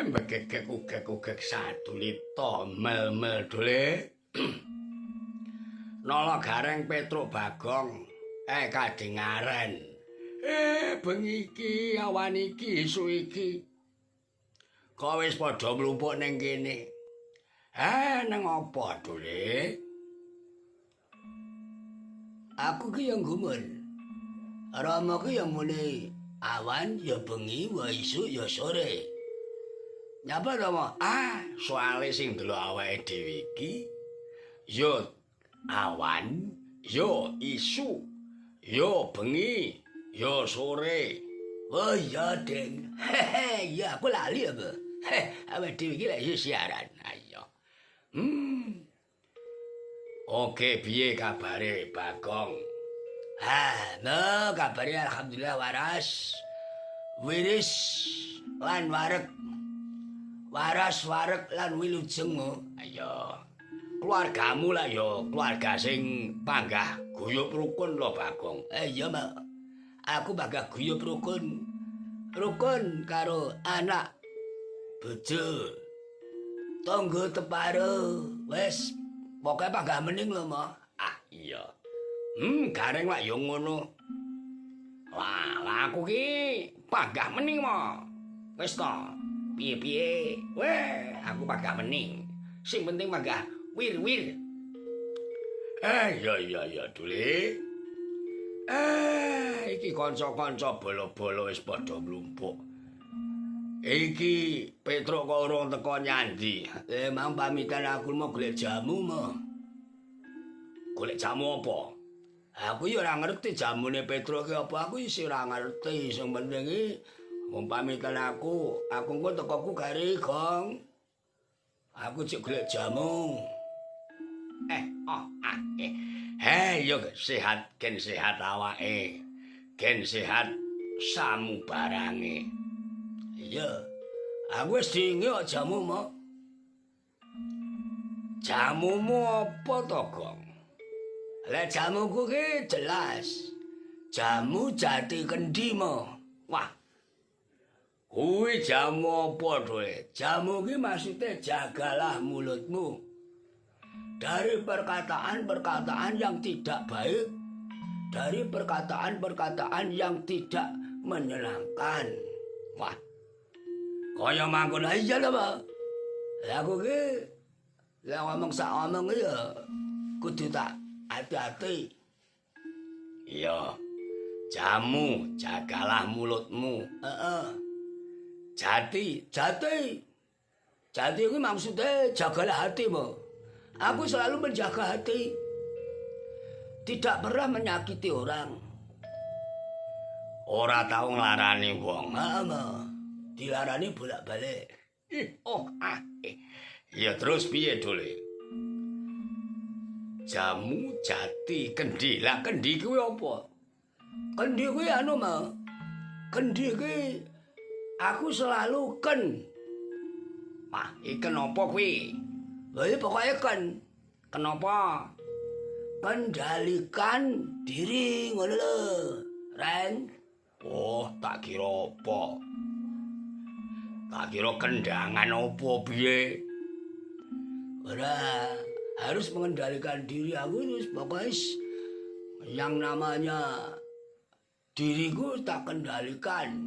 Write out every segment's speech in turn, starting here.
Bekek-bekek sadulita mel-mel dole. Nala gareng Petruk Bagong. Kadingaren. Bengi iki awan iki isu iki. Kok wis padha mlumpuk ning kene. Nang apa dole? Aku ki yang gumun. Rama ki yang muni awan ya bengi wa isu ya sore. Nyapa Rama? Soale sing delok awake dhewe iki ya awan, ya isu, ya bengi, ya sore. Oh iya, Deng. Ya aku lali apa? Awake dhewe iki lek siaran. Ayo. Oke, piye kabare Bagong? Kabare alhamdulillah waras. Wiris lan wareg. Waras wareg lan wilujeng. Ayo. Keluargamu lah ya, keluarga sing panggah guyub rukun lho Bagong. Iya, Mak. Aku panggah guyub rukun. Rukun karo anak, bojo, tangga teparo. Wes, pokoke panggah mening lho, Mak. Iya. Gareng lak ya ngono. Lah aku ki panggah mening, Mak. Wis to. Piye-piye? Weh, aku panggah mening. Sing penting panggah wir-wir. Iya, Dule. Iki kanca-kanca bolo-bolo wis padha mlumpuk. Iki Petruk kok urung teko nyandi. Mang pamitan aku mau golek jamu mau. Golek jamu apa? Aku ya ora ngerti jamune Petruk ki apa, aku isih ora ngerti. Sing penting iki wong pamitan aku engko tekoku gare Gong. Aku cek golek jamu. Yo sehat ken sehat awake. Ken sehat samu barange. Iya. Aku wis dingi kok jamu mo. Jamumu apa to, Gong? Lah jamuku ki jelas. Jamu jati kendi mo. Wah. Kuwi jamu apa dhewe? Jamu ki maksudnya jagalah mulutmu dari perkataan-perkataan yang tidak baik, dari perkataan-perkataan yang tidak menyenangkan. Wah. Kaya mangkon iya lho, Pak. Lah aku ki lek ngomong sak omong ya kudu tak hati-hati. Iya. Jamu, jagalah mulutmu. Jati kuwi maksudnya jagalah hatimu. Aku selalu menjaga hati. Tidak pernah menyakiti orang. Ora tau nglarani wong. Dilarani bolak-balik. Ya terus piye, Dole? Jamu jati kendi. Lah kendi kuwi apa? Kendi kuwi kendi kuwi aku selalu ken. Iken apa kuwi? Lah pokoke ken. Kenapa? Kendalikan diri ngono lho, Ren. Oh, tak kira apa? Tak kira kendangan apa piye? Ora, harus mengendalikan diri aku terus pokoknya yang namanya diriku tak kendalikan.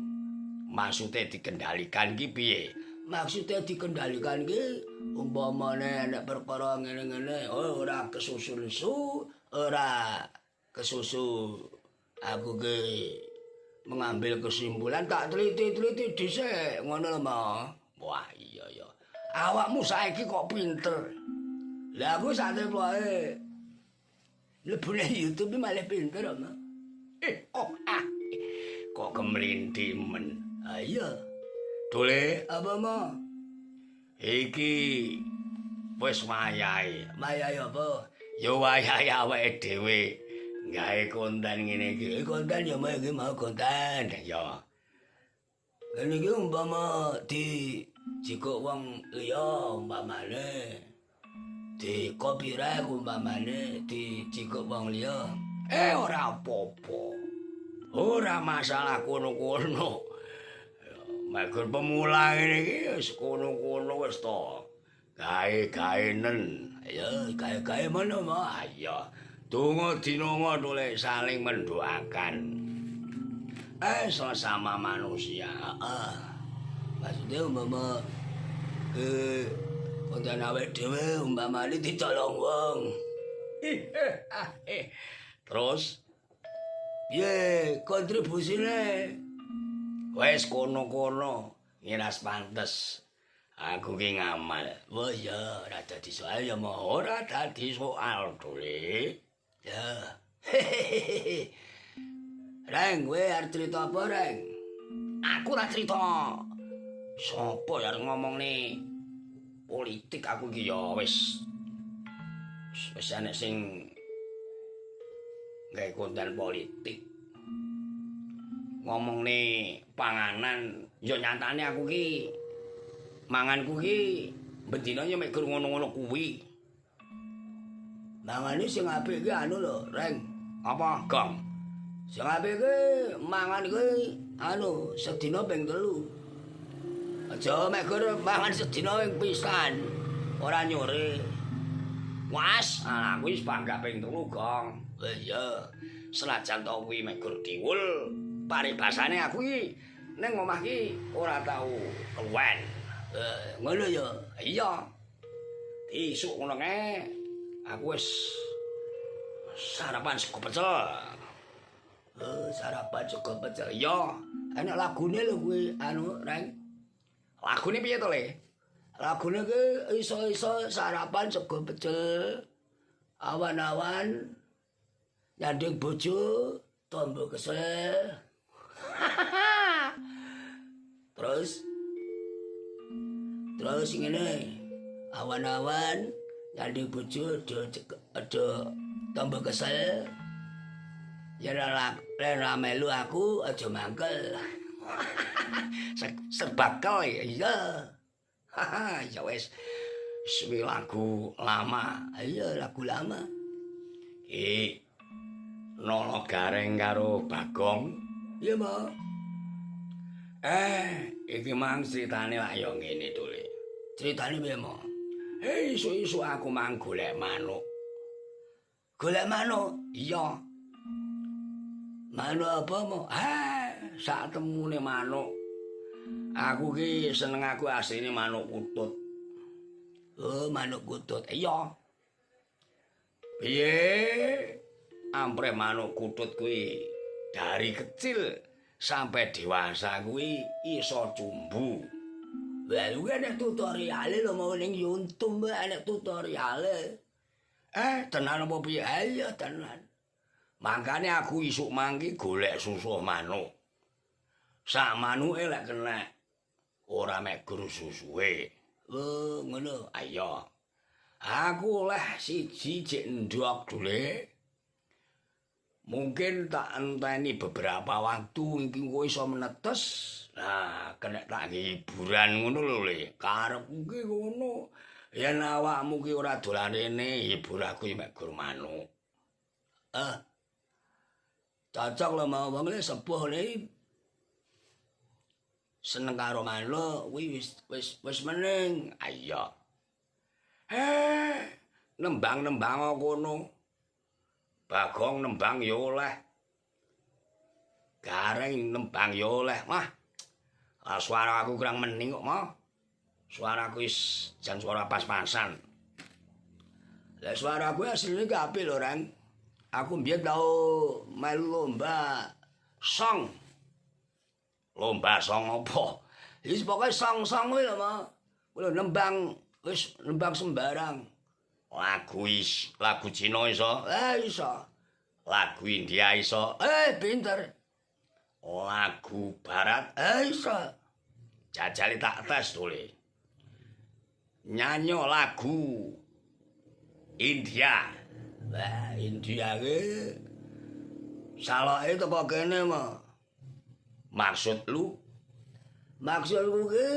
Maksudnya dikendalikan ki piye? Maksudnya dikendalikan ki umpamane nek perkara ngene-ngene ora kesusu lesu, ora kesusu aku ki mengambil kesimpulan tak teliti-teliti dhisik ngono lho, Ma. Wah, iya ya. Awakmu saiki kok pinter. Lah aku sak wae. Lebune YouTube malah pinter, Ma. Kok kemlinti men. Iya. Dole apa, Ma? Iki wis wayahe. Wayahe apa? Ya wayahe awake dhewe. Gawe konten ngene iki. Konten ya mau konten ya. Kene iki umpama jika wong liya umpamane di copyright umpamane jika wong liya ora apa-apa. Ora masalah kono-kono. Megur pemula ngene iki wis kono-kono wis to. Gawe-gaenen. Ya, gawe-gawe mana mah. Ya. Donga dinonga tole saling mendoakan. Sesama manusia. Maksudnya umpama konten awake dhewe umpamane ditolong wong. Terus piye kontribusine? Wes kono-kono ngiras pantes. Aku ki ngamal. Wah ya ora dadi soal ya mau ora dadi soal tole. Ya. Reng, kowe arep crita apa, Reng? Aku ora crita. Sopo ya ngomong nih politik aku ki ya wis enek sing gawe konten politik. Ngomong nih panganan ya nyatane aku ki manganku ki bendina ya mek ngono-ngono kuwi. Mangane sing apik ki anu lho, Reng. Apa, Gong? Sing apik ki mangan ki anu sedina ping 3. Aja mek mangan sedina ping pisan. Ora nyore. Was, aku wis panggah ping 3, Gong. Iya. Senajan to kuwi mek diwul, paribasane aku iki ning omah ki ora tau keluwen. Ngono ya. Iya. Isuk ngono kae aku wis sarapan sego pecel. Sarapan sego pecel. Iya, enak lagune lho kuwi anu, Reng. Lagune piye to, Le? Lagune ki iso-iso sarapan sego pecel. Awan-awan nyanding bojo tombo kesel. Terus ngene. Awan-awan nyanding bojo ada tombo kesel. Ya ora melu aku aja mangkel. Serbakel ya. Ya wis. Suwi lagu lama. Iya lagu lama. Nolo Gareng karo Bagong. Iya, Mbak. Iki mang critane lak ya ngene to, Le. Critane piye, Mbak? Isu-isu aku mang golek manuk. Golek manuk? Iya. Manuk apa, Mbak? Sak temune manuk. Aku ki seneng aku asline manuk kutut. Oh, manuk kutut. Iya. Piye? Ampre manuk kutut kuwi dari kecil sampai dewasa kuwi iso cumbu. Lah kuwi ana tutoriale lho mau ning YouTube ana tutoriale. Tenan apa piye? Iya tenan. Mangkane aku isuk mangki golek susu manuk. Sak manuke lek kena ora mek guru susuhe. Oh, ngono. Ayo. Aku oleh siji jek ndok dule. Mungkin tak enteni beberapa waktu iki kowe iso menetes. Nah, kena tak hiburan ngono lho, Le. Karepku ki ngono. Yen awakmu ki ora dolan rene, hibur aku mek gur manuk. Cocok lho mau wong le sepuh le. Seneng karo manuk kuwi wis meneng. Ayo. Nembang-nembang kono. Bagong nembang ya oleh. Gareng nembang ya oleh. Wah. Suara aku kurang mening kok, Mo. Suaraku wis jan suara pas-pasan. Lah suara gue asline gak apik lho, Ren. Aku mbiyen tau melu lomba song. Lomba song apa? Wis pokoke song-song kuwi lho, Mo. Kuwi nembang wis nembang sembarang. Lagu Cina iso? Iso. Lagu India iso? Pinter. Lagu Barat? Iso. Jajali tak tes tole. Nyanyo lagu India. Lah, India ki saloke teko kene mah. Maksudku ki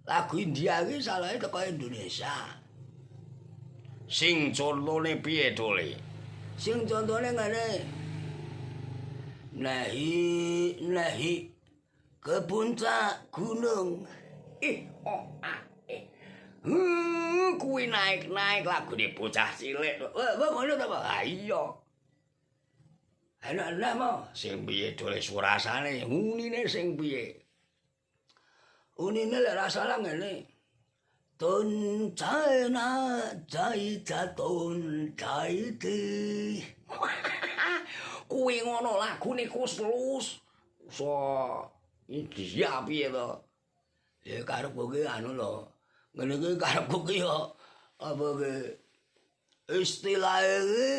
lagu India ki saloke teko Indonesia. Sing contone piye tole? Sing contone ngene. Nahi ke puncak gunung. Kuwi naik-naik lagune bocah cilik. Ngono ta, Pak? Ha iya. Enak-enak mo, sing piye dole surasane, unine sing piye? Unine lek rasane ngene. Tun China jai jatun jai ti. Kuwi ngono lagune kus-kus. So India piye to? Ya karepku ki anu lho. Ngene iki karepku ki yo apa ki istilahe ki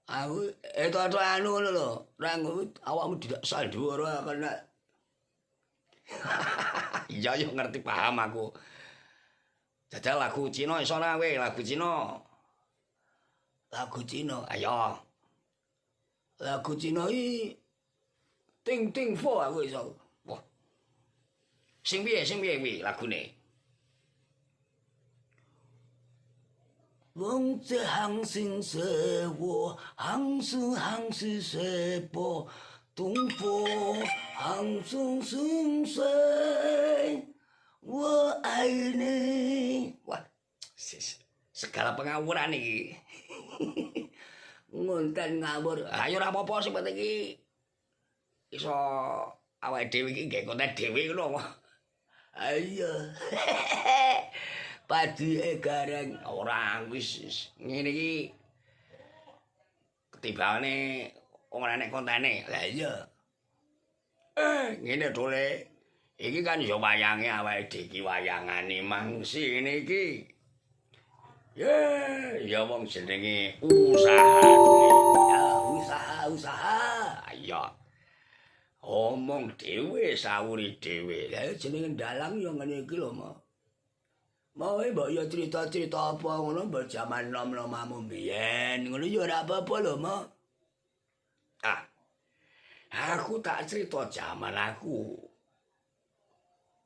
aku itu anu ngono lho. Rang awakmu tidak sandu ora kena. Iya yo ngerti paham aku. Jajal lagu Cina iso ora kowe lagu Cina. Lagu Cina ayo. Lagu Cina iki ting ting fo aku iso. Wah. Sing piye kuwi lagune? Wong ce hang sing se wo hang su se po tung po hang sung se wo ai ne. Wah. Segala pengawuran iki. Ngonten ngawur. Ayo ora apa-apa sing penting iki iso awake dhewe iki nggih konten dhewe ngono. Ayo. Padi gareng ora wis ngene iki ketibane ora nek kontene. Lah iya. Ngene dole. Iki kan ya wayange awake dhewe iki wayangane mangsi ngene iki. Ya wong jenenge usaha. Ya usaha. Ayo. Omong dhewe sawuri dhewe. Lah jenenge dalang ya ngene iki lho, Mak. Mau mbok ya cerita-cerita apa ngono mbok jaman nom-nomamu mbiyen ngono ya ora apa-apa lho, Mak. Aku tak cerita jaman aku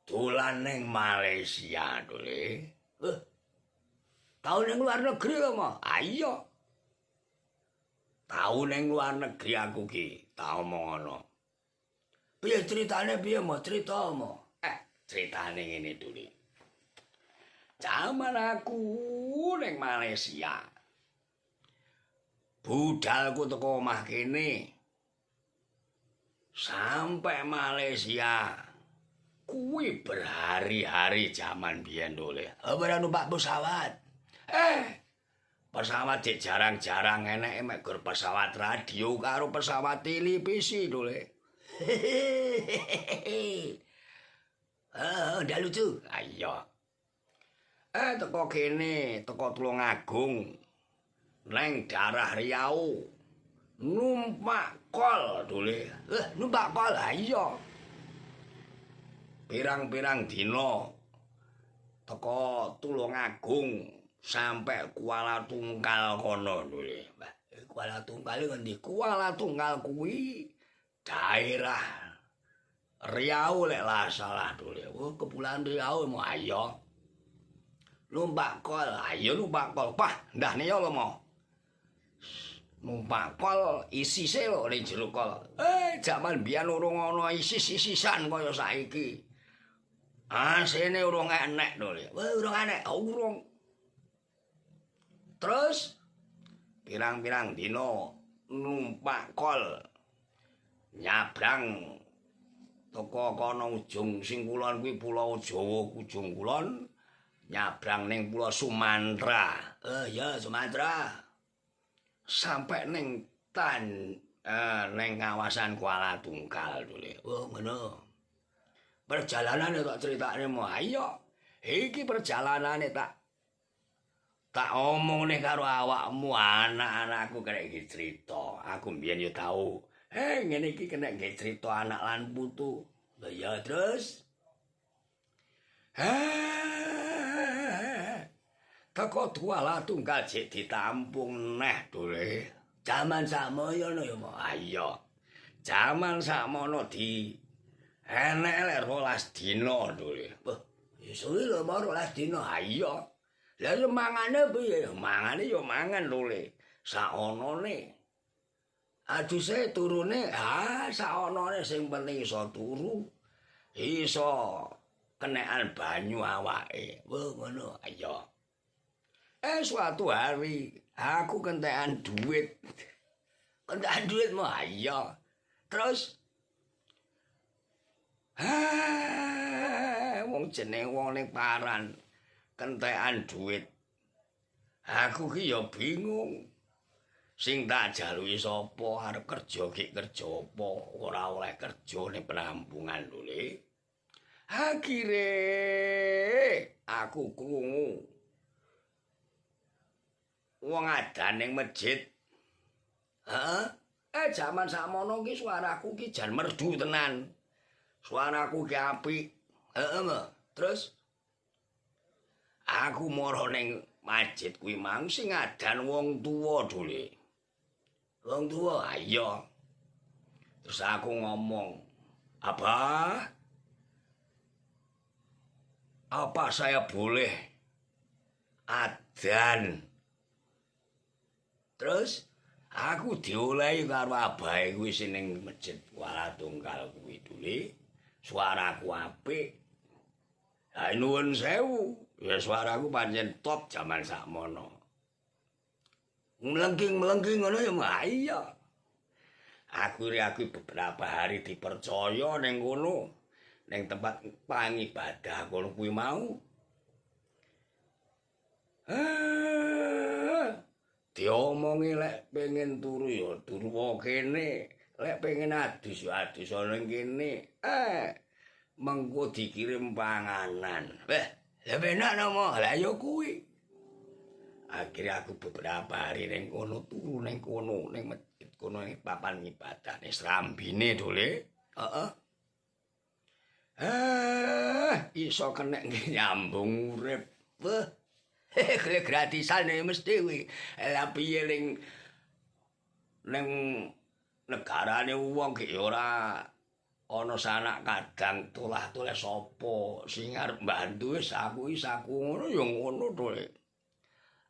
dolan ning Malaysia dole. Tau ning luar negeri lho, Mak. Iya. Tau ning luar negeri aku ki, tau omong ngono. Piye ceritane piye, Mak? Cerita, Mak. Ceritane ngene dulu. Jaman aku ning Malaysia. Budalku teko omah kene. Sampai Malaysia. Kuwi berhari-hari jaman biyen dole. Ora numpak pesawat. Pesawat cek jarang-jarang enek mek gur pesawat radio karo pesawat televisi dole. Ndak lucu. Ayo. Teko kene, teko Tulungagung. Neng daerah Riau. Numpak kol dole. Numpak kol iya. Pirang-pirang dina teko Tulungagung sampai Kuala Tunggal kono dole. Kuala Tunggal ngendi? Kuala Tunggal kuwi daerah Riau lek lah salah dole. Kepulauan Riau mau ayo. Numpak kol, ayo numpak kol. Pah, ndah nih lho mau. Numpak kol isi se lho ning jero kol. Jaman biyen urung ana isis-isisan kaya saiki. Asene urung enek dole. Urung enek, urung. Terus pirang-pirang dina numpak kol nyabrang teko kono ujung sing kulon kuwi Pulau Jawa ujung kulon nyabrang ning Pulau Sumatera. Ya Sumatera. Sampai ning ning kawasan Kuala Tunggal dole. Ngono. Perjalanane tak critakne mo. Ayo. Iki perjalanane tak omongne karo awakmu anak-anakku kena iki cerita. Aku mbiyen yo tau. Ngene iki kena nggih cerita anak lan putu. Lah ya terus. Teko Kuala Tunggal jek ditampung neh dole. Jaman sakmono ya mo. Iya. Jaman sakmono di enek lek 12 dina dole. Ya suwi lho 12 dina. Iya. Lah yo mangane piye? Mangane yo mangan dole. Saonone. Aduse turune saonone sing penting iso turu. Iso kenekan banyu awake. Wah ngono ayo. Suatu hari aku kentekan duit. Kentekan duit mah ayo. Terus wong jeneng wong ning paran kentekan duit. Aku ki ya bingung. Sing tak jaluki sapa arep kerja ki kerja apa ora oleh kerja ning penampungan lho Le. Akhire aku krungu wong adan ning masjid. Heeh. Jaman sakmono ki suaraku ki jan merdu tenan. Suaraku ki apik. Heeh, terus aku mara ning masjid kuwi mang sing adan wong tuwa dole. Wong tuwa ayo. Terus aku ngomong, "Apa saya boleh adzan?" Terus aku diolehi karo abahe kuwi sing ning masjid Kuala Tunggal kuwi dole. Suaraku apik. Ha nuwun sewu. Ya suaraku pancen top jaman sakmono. Melengking-melengking ngono ya iya. Aku beberapa hari dipercaya ning kono, ning tempat pangibadah kono kuwi mau. Diomongi lek pengen turu ya turu kene, lek pengen adus ya adus ning kene. Mengko dikirim panganan. Weh, lha penak nomo, lha ya kuwi. Akhirnya aku beberapa hari ning kono turu ning kono ning masjid kono ning papan ibadah ning srambine dole. Iso kenek nyambung urip. Wah. Gratisan mesti kuwi. Lah piye ning negarane wong ki ora ana sanak kadang tulah-tulah sapa sing arep mbantu wis aku ngono ya ngono dole.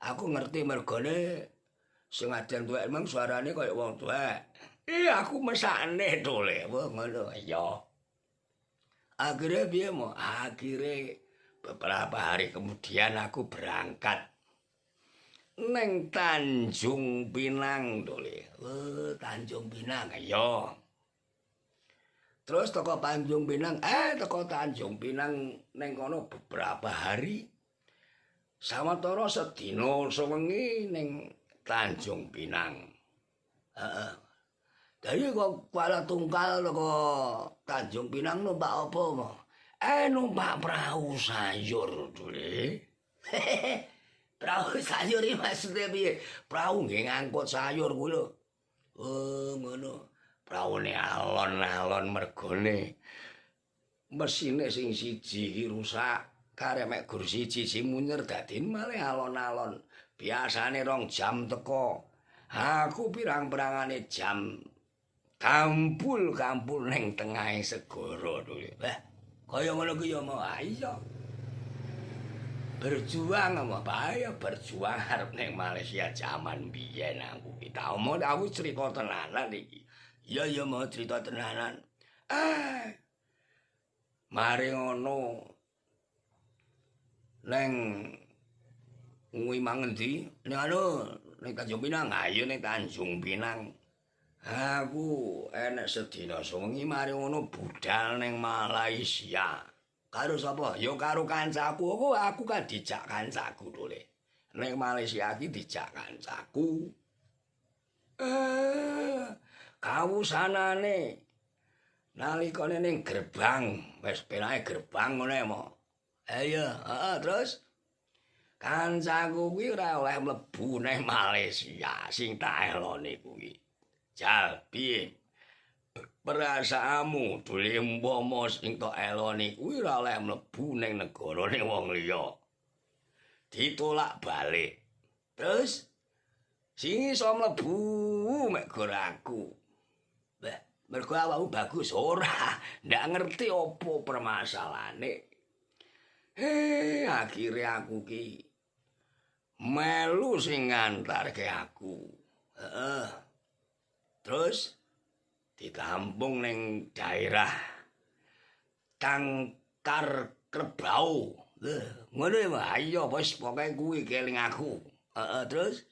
Aku ngerti mergane sing adan tuwek emang suarane kaya wong tuwek. Aku mesakne dole. Wah ngono ya. Akhirnya piye mo? Akhirnya beberapa hari kemudian aku berangkat neng Tanjung Pinang dole. Tanjung Pinang ya. Terus teko Tanjung Pinang, teko Tanjung Pinang neng kono beberapa hari. Sawetara sedina sewengi ning Tanjung Pinang. Dari kok Kuala Tunggal ke Tanjung Pinang numpak apa mo? Numpak perahu sayur dule. Perahu sayur iki maksudnya piye? Perahu nggih ngangkut sayur kuwi lho. Ngono. Praune alon-alon mergone mesine sing siji iki rusak. Karek mek gur siji munyer dadi malih alon-alon. Biasane 2 jam teko. Aku pirang-pirangane jam kampul ning tengahe segara to. Kaya ngono ku ya mau iya. Berjuang apa bahaya berjuang arep ning Malaysia jaman biyen aku ki tau aku cerita tenanan iki. Iya mau cerita tenanan. Mari ngono neng kuwi mangendi ning ning Tanjung Pinang ayo ning Tanjung Pinang aku enek sedina sewengi mari ngono budal ning Malaysia karo sapa ya karo kancaku aku kan dijak kancaku dole ning Malaysia iki dijak kancaku kawusanane nalikane ning gerbang wis penake gerbang ngene mo. Iya, terus kancaku kuwi ora oleh mlebu nang Malaysia sing tak eloni kuwi. Jal piye? Perasaanmu dole umpama sing tak eloni kuwi ora oleh mlebu ning negarane wong liya. Ditolak balik. Terus sing iso mlebu mek gor aku. Mergo awakmu bagus ora, ndak ngerti apa permasalahane. Akhirnya aku ki melu sing ngantarke aku. Terus ditampung ning daerah Tangkar Kerbau. Ngono ya, ayo wis pokoke kuwi keling aku. Terus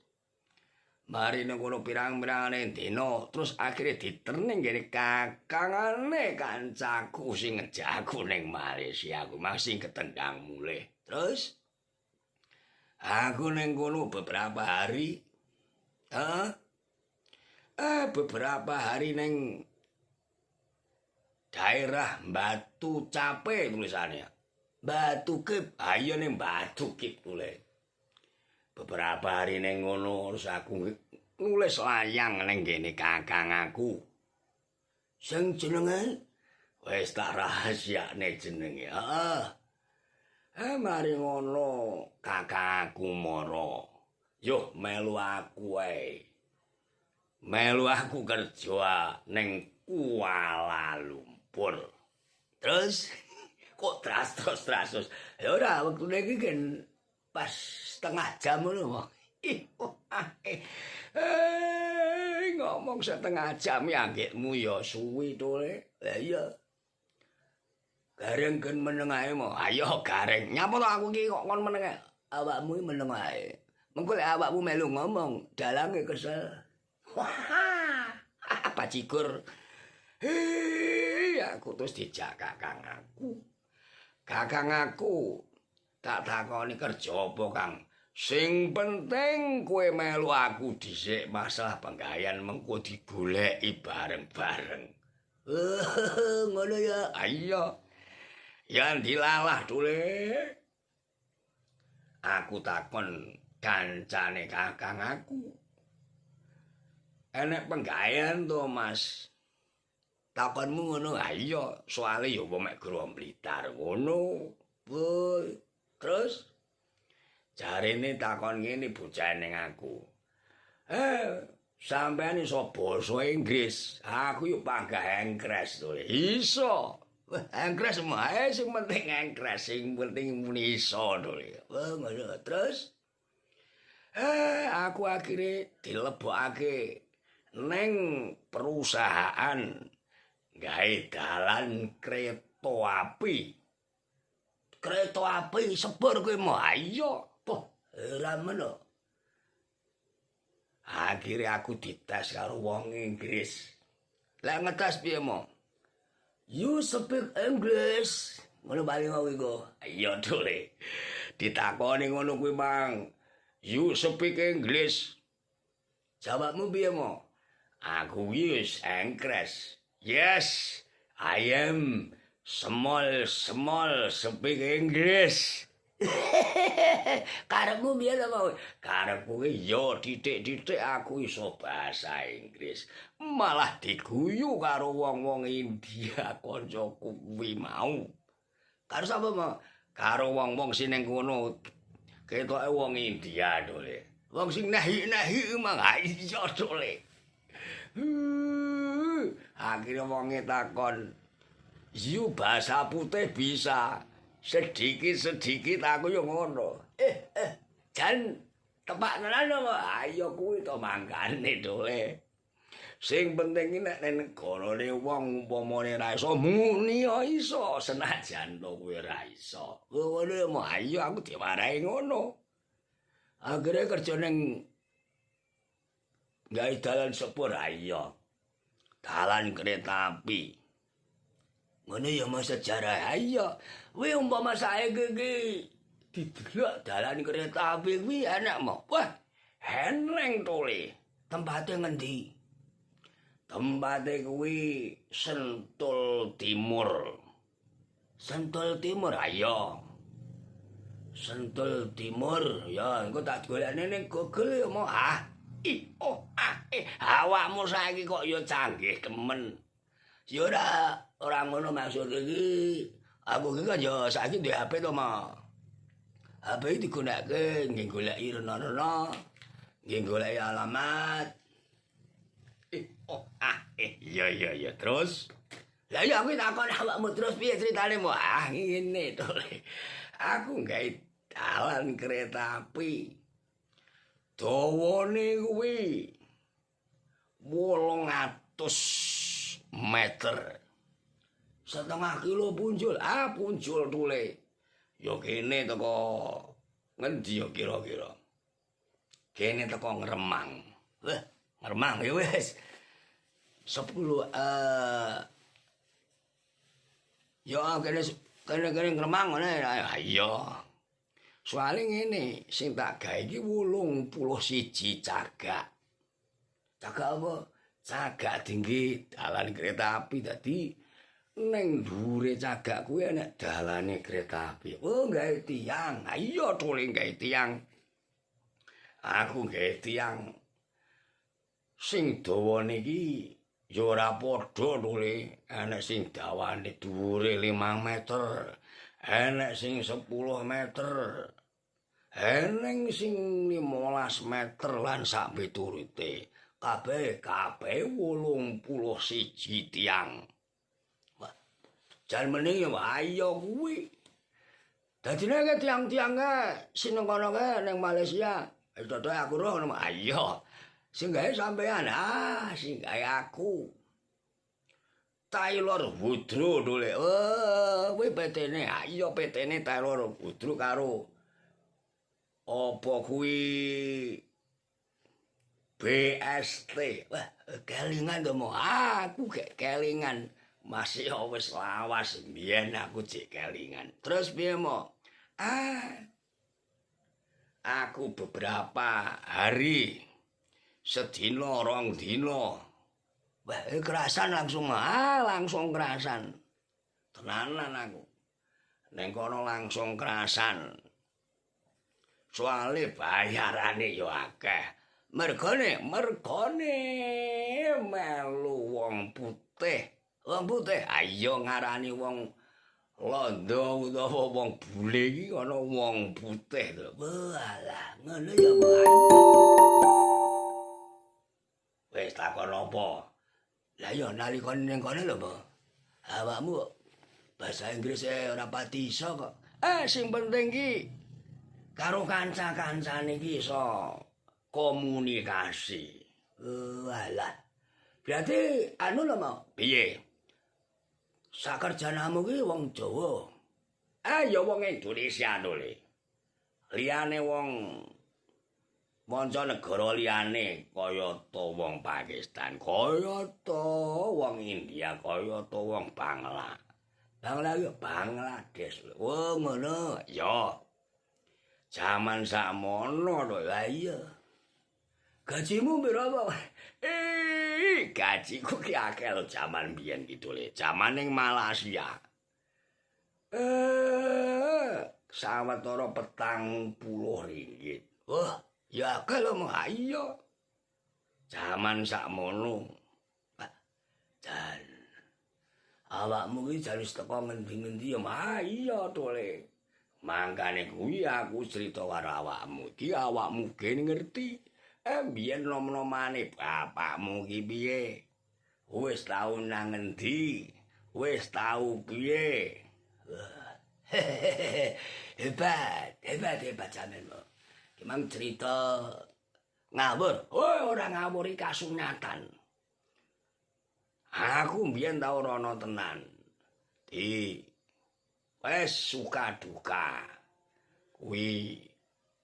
mari nang kono pirang-pirangane dina, terus akhire diterning kene kakangane kancaku sing ngejak aku ning Malaysia, aku masih ketendang mulih. Terus aku ning kono beberapa hari. Beberapa hari ning daerah Batu Cape tulisannya. Batu Kip, ayo ning Batu Kip tulis. Beberapa hari ning ngono terus aku nulis layang ning kene kakang aku. Sing jenenge wis tak rahasiane jenenge. Mari ngono kakang aku mara. Yo melu aku wae. Melu aku kerja ning Kuala Lumpur. Terus kok terus. Ya ora wektune iki kan pas setengah jam ngono. Ngomong setengah jam ya anggitmu ya suwi to le. Lah iya. Gareng kan meneng ae mo. Ayo gareng. Nyapa to aku iki kok kon meneng ae. Awakmu meneng ae. Mengko lek awakmu melu ngomong, dalange kesel. Wah, apa cikur? Aku terus dijak kakang aku. Kakang aku tak takoni kerja apa, Kang? Sing penting kowe melu aku dhisik masalah penggawean mengko digoleki bareng-bareng. Ngono ya. Ayo. Ya dilalah dule. Aku takon kancane kakang aku. Enek penggawean to, Mas? Takonmu ngono. Iya, soalé ya wong mek Gro Blitar ngono. Terus jarene takon ngene bocah ning aku. Sampeyan iso basa Inggris. Aku yo panggah Inggris to. Iso. Inggris mah sing penting Inggris, sing penting muni iso to. Ngono. Terus aku akhirnya dilebokake neng perusahaan gawe dalan kereta api. Kereta api sepur kowe mau ayo. Ora meno. Akhirnya aku dites karo wong Inggris. Lah ngetes piye mo? You speak English. Ngono bali mau iku. Iya dole. Ditakoni ngono kuwi, Mang. You speak English. Jawabmu piye mo? Aku wis Inggris. Yes, I am small speak English. Karepmu piye to, Mang? Karepku yo titik-titik aku iso bahasa Inggris. Malah diguyu karo wong-wong India kancaku kuwi mau. Karo sapa, Mang? Karo wong-wong sing ning kono ketoke wong India dole. Wong sing nahi-nahi mang iya dole. Akhirnya wonge takon, "You bahasa putih bisa." Sedikit-sedikit aku yo ngono. Jan tepak tenan kok. Ayo kuwi to mangkane dole. Sing penting nek ning negarane wong umpamane ra iso muni ya iso senajan to kuwi ra iso. Ngono mo ayo aku diwarahi ngono. Akhirnya kerja ning gawe dalan sepur ayo. Dalan kereta api. Ngono ya mas sejarah ayo. Kuwi umpama saiki iki didelok dalan kereta api kuwi enak mo. Wah, eneng tole. Tempate ngendi? Tempate kuwi Sentul Timur. Sentul Timur ayo. Sentul Timur ya engko tak golekne ning Google ya mo. Awakmu saiki kok ya canggih temen. Ya ora ngono maksud iki. Aku iki kan ya saiki duwe HP to, Mak. HP digunakake nggih goleki rena-rena, nggih goleki alamat. Iya terus. Lah ya aku takon awakmu terus piye critane, Mak? Ngene to. Aku gawe dalan kereta api. Dawane kuwi 800 meter. Setengah kilo punjul. Punjul tule. Ya kene teko ngendi ya kira-kira. Kene teko Ngremang. Wah, Ngremang ya wis. 10 ya kene Ngremang ngene. Iya. Soale ngene, sing tak gawe iki 81 cagak. Cagak apa? Cagak tinggi dalan kereta api dadi ning dhuwure cagak kuwi ana dalane kereta api. Oh, gawe tiang. Iya tole gawe tiang. Aku gawe tiang sing dawane iki ya ora padha tole. Ana sing dawane dhuwure 5 meter, ana sing 10 meter. Eneng sing 15 meter lan sak piturute. Kabeh 81 tiang. Wah, jan mending ya ayo kuwi. Dadine ke tiang-tiange sing kono ke ning Malaysia. Dodok aku roh ngono. Ayo. Sing gawe sampean, sing gawe aku. Taylor Woodrow dole. Kuwi PT-ne. Ayo PT-ne Taylor Woodrow karo apa kuwi BST. Wah, kelingan to mo. Aku gak kelingan. Masih wis lawas mbiyen aku jek kelingan. Terus piye mo? Aku beberapa hari sedina 2 dina. Wah, kerasan langsung langsung kerasan. Tenanan aku. Ning kono langsung kerasan. Soale bayarane yo akeh. Mergone melu wong putih. Wong putih ayo ngarani wong londo utawa wong bule iki ana wong putih lho. Walah, ngono ya wae. Wis takon apa? Lah ya nalika ning kono lho, Mbok. Awakmu bahasa Inggris ora pati iso kok. Sing penting ki karo kanca-kancane iki iso komunikasi. Walah. Berarti anu lho mau. Piye? Sakerjanamu ki wong Jawa. Ya wong Indonesia to le. Liyane wong mancanegara liyane kaya to wong Pakistan, kaya to wong India, kaya to wong Bangla. Bangla yo Bangladesh. Oh ngono. Ya. Zaman sakmono to. Lah iya. Gajimu berapa? Gajiku ki akeh lho jaman biyen gitu le. Jaman ning Malaysia. Sawetara 40 ringgit. Wah, ya akeh lho mah iya. Jaman sakmono. Dan awakmu ki jan wis teko ngendi-ngendi ya mah iya to le. Mangkane kuwi aku crita karo awakmu. Iki awakmu gen ngerti. Biyen nom-nomane bapakmu ki piye? Wis tau nang endi? Wis tau piye? Hebat sampeyan. Ki mang cerita ngawur. Oh, ora ngawuri kasunyatan. Aku mbiyen tau rono tenan. Wis suka duka. Kuwi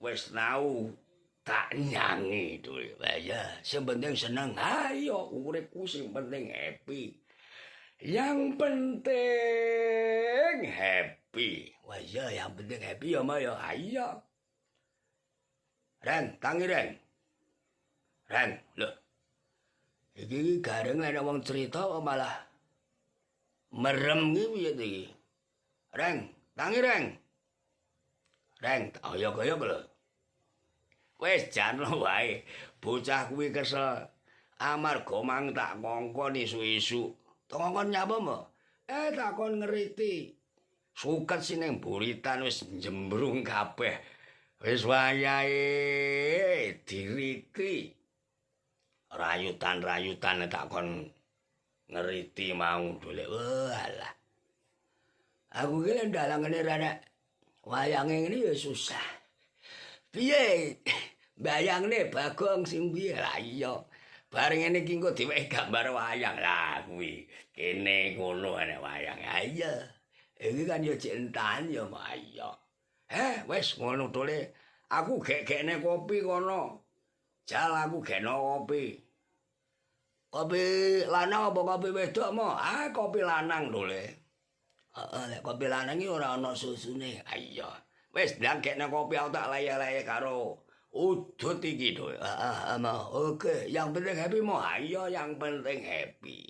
wis tau tak nyanyi to. Ya, sing penting seneng. Ayo uripku sing penting happy. Yang penting happy. Wah ya, yang penting happy ya mah ya. Ayo. Ren, tangi Ren. Ren, lho. Iki gareng ana wong cerita kok malah merem iki piye iki? Ren, tangi Ren. Ren, ayo-ayo lho. Wis jan wae, bocah kuwi kesel. Amarga mang tak kongkon isu-isu. Kongkon nyapa mo? Takon ngeriti. Suket sing ning buritan wis njembrung kabeh. Wis wayahe diriti. Rayutan-rayutan takon ngeriti mau dolek. Walah. Aku ki lek dalangane rene wayange ngene ya susah. Piye? Bayangne Bagong sing piye? Lah iya. bareng ngene iki engko diwehi gambar wayang. Lah kuwi kene ngono ana wayang. Ha iya. Iki kan ya cek entan ya iya. Wis ngono tole. Aku gek-gekne kopi kono. Jal aku gekno kopi. Kopi lanang apa kopi wedok mo? Kopi lanang tole. Lek kopi lanang iki ora ana susune. Iya. Wis ndang gekne kopi aku tak laye-laye karo udut iki to. Oke, yang penting happy mo. Iya, yang penting happy.